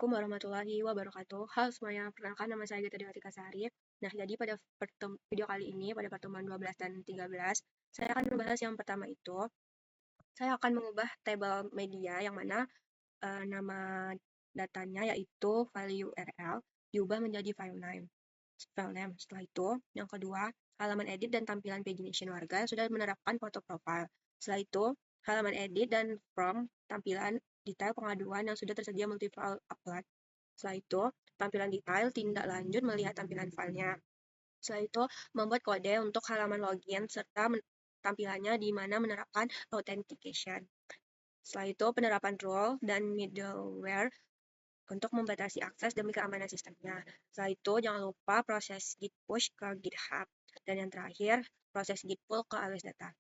Assalamualaikum warahmatullahi wabarakatuh. Halo semuanya, perkenalkan nama saya Gita Dewatika Sari. Nah, jadi pada video kali ini, pada pertemuan 12 dan 13, saya akan membahas yang pertama itu, saya akan mengubah tabel media yang mana nama datanya yaitu value URL diubah menjadi file name. Setelah itu, yang kedua, halaman edit dan tampilan pagination warga yang sudah menerapkan foto profile. Setelah itu, halaman edit dan from tampilan detail pengaduan yang sudah tersedia multi-file upload. Setelah itu, tampilan detail tindak lanjut melihat tampilan filenya. Setelah itu, membuat kode untuk halaman login serta tampilannya di mana menerapkan authentication. Setelah itu, penerapan role dan middleware untuk membatasi akses demi keamanan sistemnya. Setelah itu, jangan lupa proses git push ke GitHub. Dan yang terakhir, proses git pull ke alias data.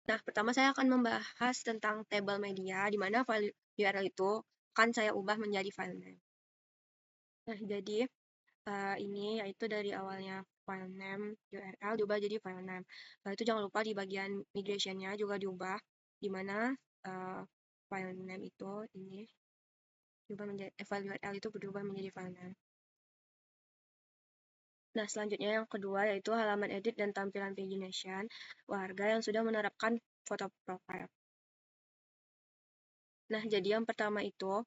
Nah, pertama saya akan membahas tentang table media, di mana file URL itu akan saya ubah menjadi file name. Nah, jadi ini yaitu dari awalnya file name URL diubah jadi file name. Nah, itu jangan lupa di bagian migration-nya juga diubah, di mana file name itu ini diubah menjadi file URL itu berubah menjadi file name. Nah, selanjutnya yang kedua yaitu halaman edit dan tampilan pagination warga yang sudah menerapkan foto profile. Nah, jadi yang pertama itu,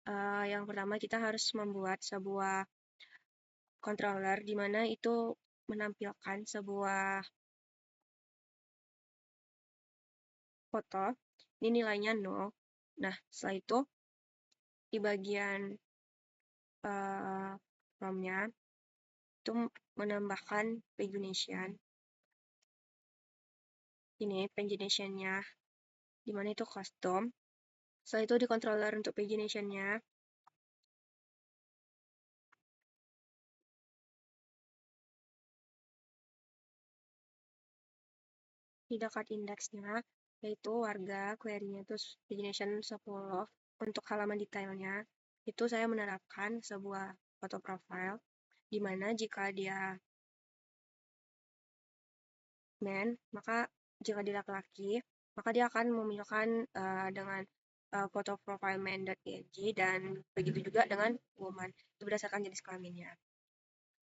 kita harus membuat sebuah controller di mana itu menampilkan sebuah foto, ini nilainya 0. Nah, setelah itu di bagian from-nya itu menambahkan pagination. Ini pagination-nya di mana itu custom. Setelah itu di controller untuk pagination-nya di dekat indeksnya yaitu warga query-nya itu pagination 10. Untuk halaman detailnya itu saya menerapkan sebuah foto profile di mana jika dia man, maka jika dia laki-laki maka dia akan memilihkan dengan foto profile man.png dan begitu juga dengan woman, itu berdasarkan jenis kelaminnya.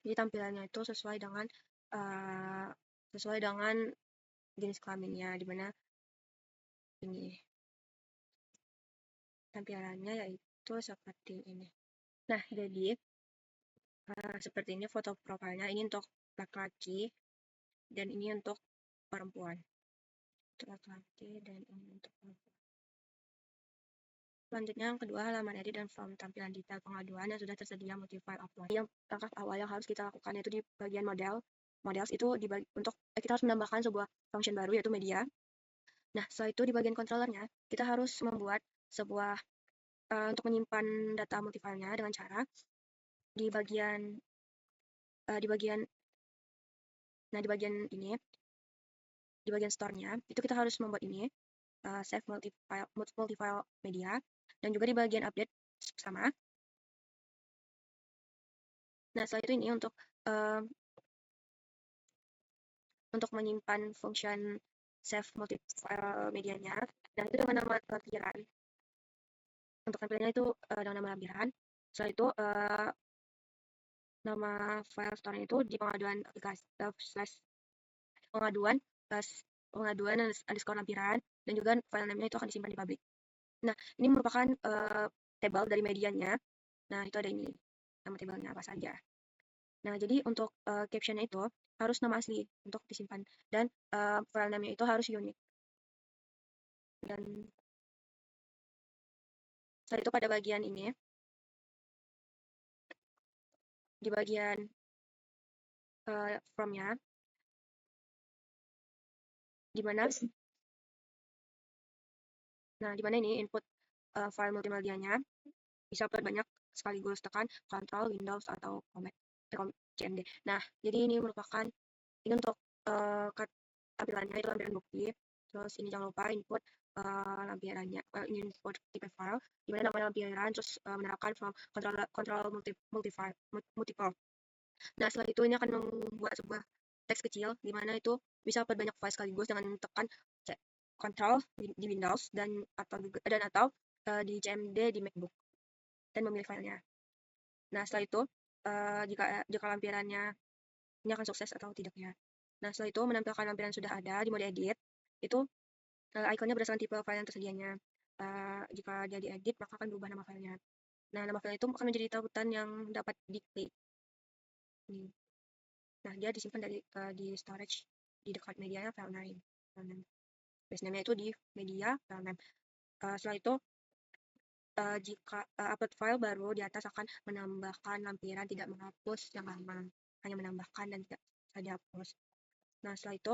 Jadi tampilannya itu sesuai dengan jenis kelaminnya, di mana ini tampilannya yaitu seperti ini. Nah, jadi seperti ini foto profilnya, ini untuk laki-laki dan ini untuk perempuan. Untuk laki-laki dan ini untuk perempuan. Selanjutnya yang kedua, halaman edit dan form tampilan detail pengaduan yang sudah tersedia multi-file upload. Yang langkah awal yang harus kita lakukan yaitu di bagian models itu kita harus menambahkan sebuah function baru yaitu media. Nah, setelah itu di bagian controllernya kita harus membuat sebuah untuk menyimpan data multifilenya dengan cara di bagian ini, di bagian store-nya itu kita harus membuat ini save multifile media, dan juga di bagian update sama. Nah, setelah itu ini untuk menyimpan function save multifile medianya, dan itu dengan nama lampiran. Untuk tampilannya itu dengan nama lampiran. Setelah itu nama file store itu di pengaduan aplikasi pengaduan underscore lampiran, dan juga file name-nya itu akan disimpan di public. Nah, ini merupakan table dari medianya. Nah, itu ada ini nama tabelnya apa saja. Nah, jadi untuk caption-nya itu harus nama asli untuk disimpan, dan file name-nya itu harus unik. Dan setelah itu pada bagian ini, di bagian from-nya, di mana ini input file multimedianya bisa banyak sekaligus, tekan Ctrl, Windows, atau CMD. Nah, jadi ini merupakan ini untuk tampilannya itu lampiran bukti. Terus ini jangan lupa input lampirannya, input tipe file, di mana nama lampiran, terus menerapkan from control multiple. Nah, setelah itu ini akan membuat sebuah teks kecil, di mana itu bisa banyak file sekaligus dengan tekan Ctrl di Windows dan atau di CMD di MacBook dan memilih filenya. Nah, setelah itu jika lampirannya ini akan sukses atau tidaknya. Nah, setelah itu menampilkan lampiran sudah ada di mode edit, itu ikonnya berdasarkan tipe file yang tersedianya. Jika dia diedit, maka akan berubah nama filenya. Nah, nama file itu akan menjadi tautan yang dapat diklik. Nih. Nah, dia disimpan di storage di dekat media file name. Base name-nya itu di media file name. Setelah itu, jika upload file baru di atas akan menambahkan lampiran tidak menghapus yang lama, hanya menambahkan dan tidak dihapus. Nah, setelah itu,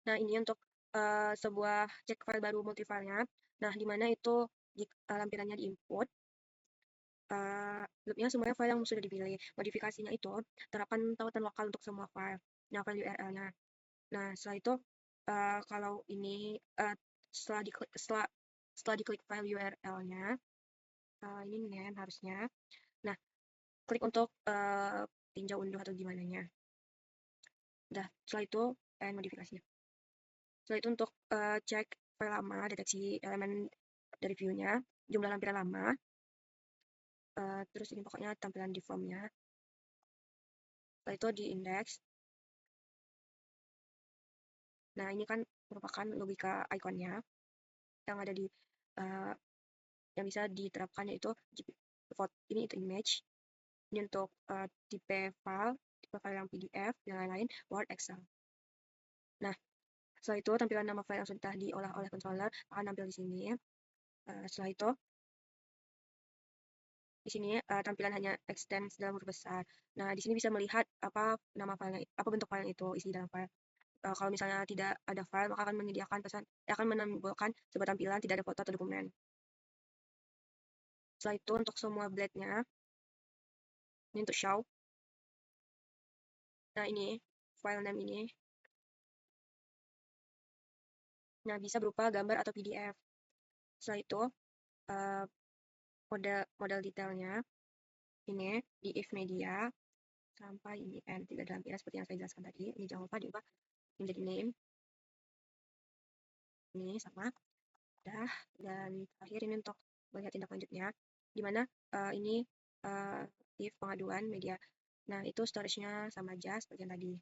nah ini untuk sebuah cek file baru multifilenya. Nah, di mana itu lampirannya di-input, sebelumnya semuanya file yang sudah dipilih. Modifikasinya itu terapkan tautan lokal untuk semua file. Nah, file URL-nya. Nah, setelah itu kalau ini setelah diklik file URL-nya, ini name harusnya. Nah, klik untuk tinjau unduh atau gimana nya. Udah, setelah itu modifikasinya. Setelah itu untuk cek file lama, deteksi elemen dari view-nya, jumlah lampiran lama, terus ini pokoknya tampilan di form-nya. Setelah itu di index. Nah, ini kan merupakan logika ikonnya yang ada di yang bisa diterapkan yaitu ini itu image, ini untuk tipe file yang PDF dan lain-lain, Word, Excel. Nah, setelah itu tampilan nama file yang sudah diolah oleh controller akan tampil di sini. Setelah itu di sini tampilan hanya extends dalam huruf besar. Nah, di sini bisa melihat apa nama filenya, apa bentuk file itu isi dalam file. Kalau misalnya tidak ada file, maka akan menyediakan pesan, akan menimbulkan sebuah tampilan tidak ada foto atau dokumen. Setelah itu untuk semua blade-nya, ini untuk show. Nah, ini file name ini. Nah, bisa berupa gambar atau PDF. Setelah itu model detailnya ini di if media sampai ini end tidak dalam lampiran seperti yang saya jelaskan tadi. Ini jangan lupa diubah menjadi name. Ini sama. Dah, dan terakhir ini untuk melihat tindak lanjutnya, di mana ini if pengaduan media. Nah, itu storage-nya sama aja seperti yang tadi.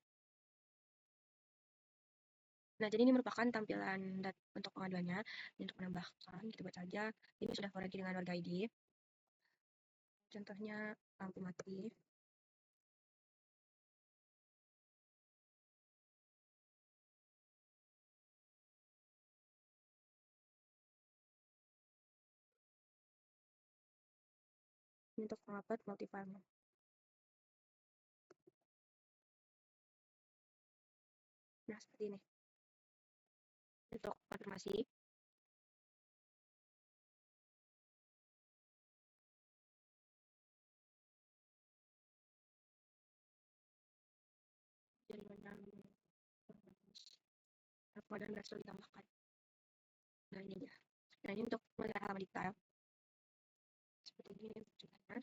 Nah, jadi ini merupakan tampilan untuk pengaduannya. Ini untuk menambahkan, kita buat saja. Ini sudah koreksi dengan warga ID. Contohnya lampu mati. Ini untuk mengupload multifile. Nah, seperti ini. Untuk konfirmasi, jaringan dan dashboard ditambahkan. Nah, ini dia. Nah, ini untuk melihat halaman detail. Seperti ini contohnya.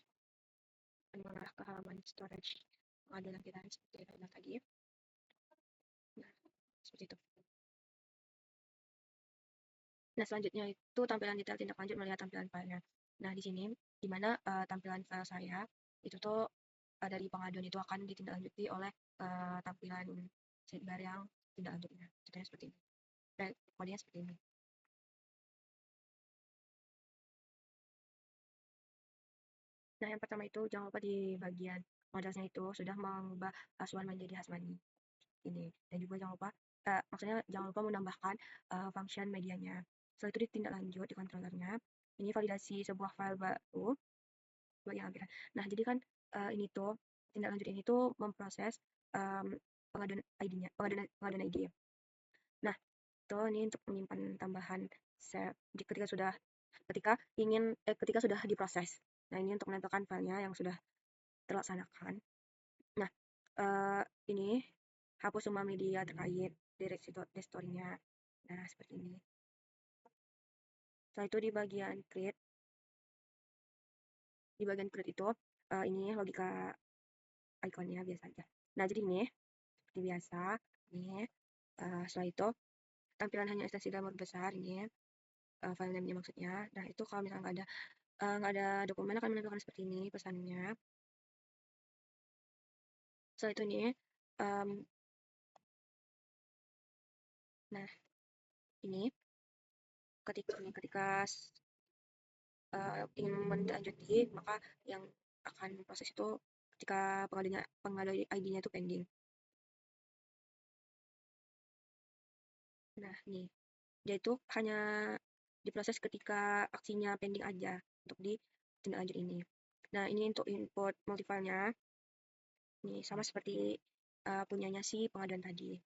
Dan mengarah ke halaman storage pengaduan kita seperti yang saya bilang tadi. Nah, seperti itu. Nah, selanjutnya itu tampilan detail tindak lanjut melihat tampilan filenya. Nah, di sini, di mana tampilan file saya, itu tuh dari pengaduan itu akan ditindaklanjuti oleh tampilan sidebar yang tindak lanjutnya. Contohnya seperti ini. Dan kodenya seperti ini. Nah, yang pertama itu jangan lupa di bagian modalnya itu sudah mengubah asuhan menjadi hasmani. Ini. Dan juga jangan lupa, maksudnya jangan lupa menambahkan function medianya. Setelah itu ditindaklanjut di controllernya. Ini validasi sebuah file baru bagian lampiran. Nah, jadi kan ini tuh tindak lanjut ini tuh memproses pengaduan ID-nya, pengaduan ID. Nah, itu ini untuk menyimpan tambahan ketika sudah diproses. Nah, ini untuk menempelkan filenya yang sudah terlaksanakan. Nah, ini hapus semua media terkait directory-nya. Nah, seperti ini. Setelah itu di bagian create itu ini logika ikonnya biasa aja. Nah, jadi ini seperti biasa. Ini setelah itu tampilan hanya ekstensi dalam huruf besar ini, file name-nya maksudnya. Nah, itu kalau misalnya nggak ada dokumen akan menampilkan seperti ini pesannya. Setelah itu nih, nah ini ketika ingin melanjuti, maka yang akan proses itu ketika pengadanya ID-nya itu pending. Nah, nih, dia itu hanya diproses ketika aksinya pending aja untuk di tindak lanjut ini. Nah, ini untuk input multifile-nya. Nih, sama seperti punyanya si pengaduan tadi.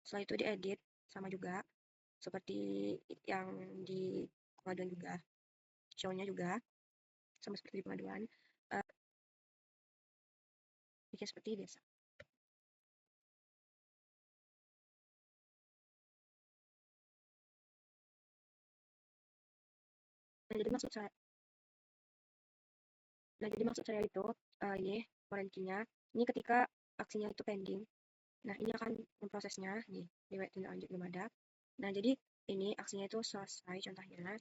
Setelah itu diedit, sama juga seperti yang di pengaduan juga. Show-nya juga sama seperti di pengaduan. Bikin seperti biasa. Nah, jadi maksud saya itu ini warranty-nya. Ini ketika aksinya itu pending. Nah, ini akan memprosesnya nih, di tindak lanjut belum ada. Nah, jadi ini aksinya itu selesai contohnya.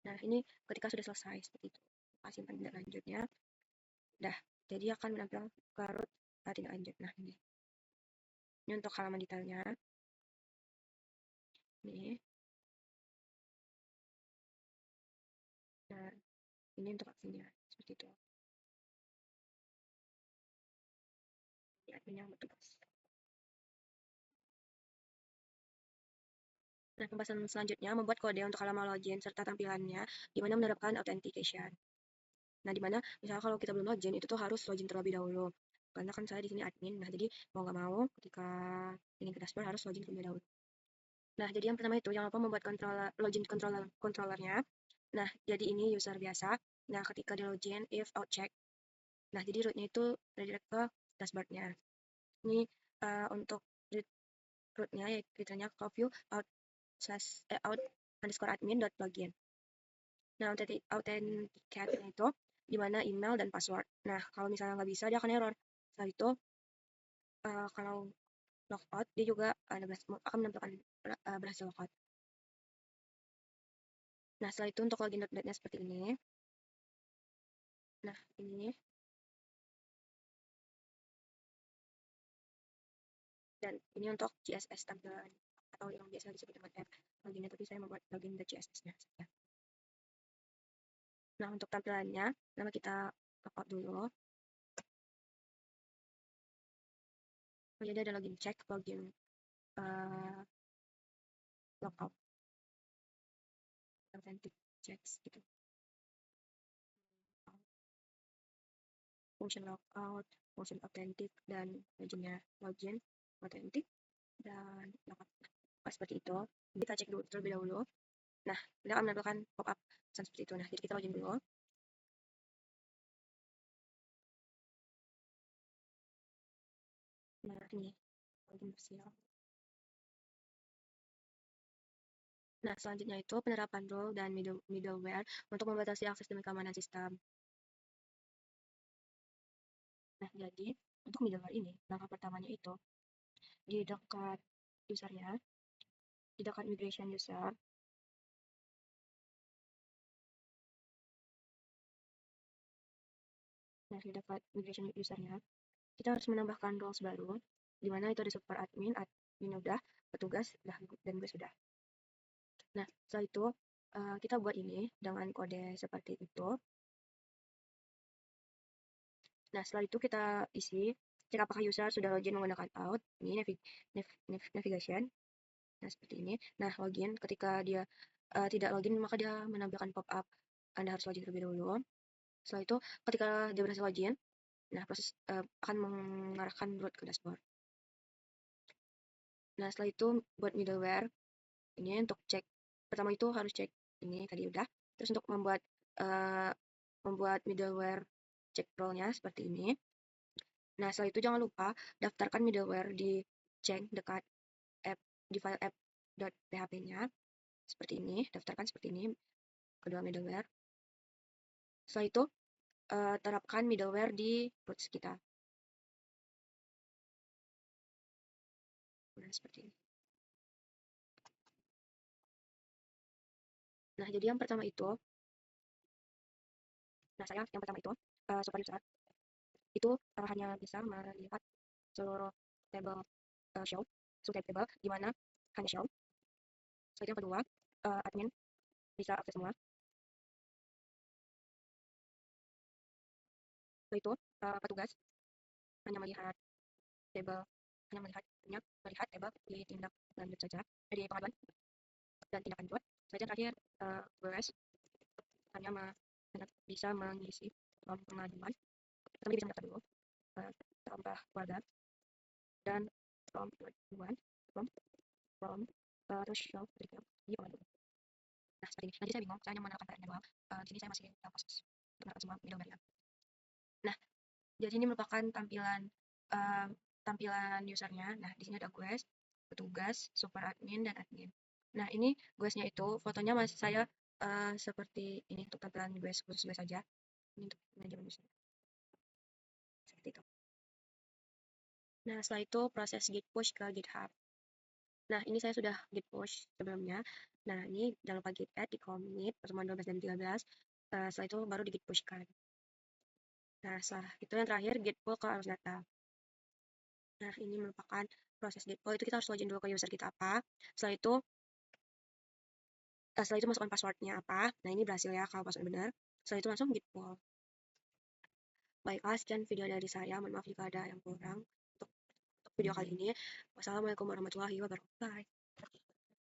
Nah, ini ketika sudah selesai seperti itu. Simpan tindak lanjutnya. Dah, jadi akan menampilkan karut tindak lanjut. Nah, ini untuk halaman detailnya. Nih. Nah, ini untuk aksinya seperti itu. Ini admin yang bertugas. Nah, pembahasan selanjutnya membuat kode untuk halaman login serta tampilannya, di mana menerapkan authentication. Nah, di mana misalnya kalau kita belum login, itu tuh harus login terlebih dahulu. Karena kan saya di sini admin, nah jadi mau nggak mau ketika ingin ke dashboard harus login terlebih dahulu. Nah, jadi yang pertama itu jangan lupa membuat login controllernya. Nah, jadi ini user biasa. Nah, ketika di login, if out check. Nah, jadi rootnya itu redirect ke dashboardnya. Ini untuk rootnya ya kriteria view out underscore admin dot login. Nah, authenticate itu di mana email dan password. Nah, kalau misalnya nggak bisa, dia akan error. Setelah itu, kalau logout, dia juga akan menampilkan berhasil logout. Nah, setelah itu untuk login.net-nya seperti ini. Nah, ini. Dan ini untuk CSS tampilan atau yang biasa disebut dengan app loginnya, tapi saya membuat login dari CSS-nya saja. Nah, untuk tampilannya, nama kita logout dulu. Jadi ada login check, login logout, authentic checks gitu. Function logout, function authentic, dan loginnya login, authentic, dan logout. Seperti itu. Kita cek dulu terlebih dahulu. Nah, ini akan menampilkan pop-up seperti itu. Nah, jadi kita login dulu. Nah, ini login official. Nah, selanjutnya itu penerapan role dan middleware untuk membatasi akses demi keamanan sistem. Nah, jadi untuk middleware ini, langkah pertamanya itu di dekat usernya, di dekat migration user, nah di dekat migration usernya, kita harus menambahkan roles baru, di mana itu ada super admin, admin udah, petugas, dan gue sudah. Nah, setelah itu kita buat ini dengan kode seperti itu. Nah, setelah itu kita isi, cek apakah user sudah login menggunakan out, ini navigation, nah seperti ini. Nah, login, ketika dia tidak login, maka dia menampilkan pop-up, Anda harus login terlebih dahulu. Setelah itu, ketika dia berhasil login, nah proses akan mengarahkan root ke dashboard. Nah, setelah itu buat middleware, ini untuk cek, pertama itu harus cek ini tadi udah. Terus untuk membuat middleware cek role-nya seperti ini. Nah, setelah itu jangan lupa daftarkan middleware di cek dekat app di file app.php-nya seperti ini, daftarkan seperti ini kedua middleware. Setelah itu terapkan middleware di roots kita. Nah, seperti ini. Nah, jadi yang pertama itu, saya yang pertama itu, super user, itu hanya bisa melihat seluruh table show, seluruh table di mana hanya show. Setelah itu yang kedua, admin bisa akses semua. Setelah itu, petugas hanya melihat table, hanya melihat table di tindak lanjut saja, di pengaduan dan tindak lanjut. Setelah itu terakhir, WS hanya bisa mengisi form pengaduan. Kami bisa mendaftar dulu, tambah keluarga dan form pengaduan, form terus show detail di pengaduan. Nah, seperti ini. Nanti saya bingung, saya hanya menerapkan pada manual. Di sini saya masih dalam proses untuk menerapkan semua middle barrier. Nah, jadi ini merupakan tampilan uh, tampilan usernya. Nah, di sini ada guest, petugas, super admin, dan admin. Nah, ini guestnya itu fotonya masih saya seperti ini untuk tampilan guest khusus guest saja. Ini untuk manajemen user. Seperti itu. Nah, setelah itu proses git push ke GitHub. Nah, ini saya sudah git push sebelumnya. Nah, ini jangan lupa git add di commit pertemuan 12 dan 13. Setelah itu baru di git pushkan. Nah, setelah itu yang terakhir git pull ke arus data. Nah, ini merupakan proses git pull. Itu kita harus login dulu ke user kita apa. Setelah itu masukkan passwordnya apa. Nah, ini berhasil ya kalau password benar. Setelah itu langsung git pull. Baiklah, sekian video dari saya. Mohon maaf jika ada yang kurang untuk video kali ini. Wassalamualaikum warahmatullahi wabarakatuh. Bye.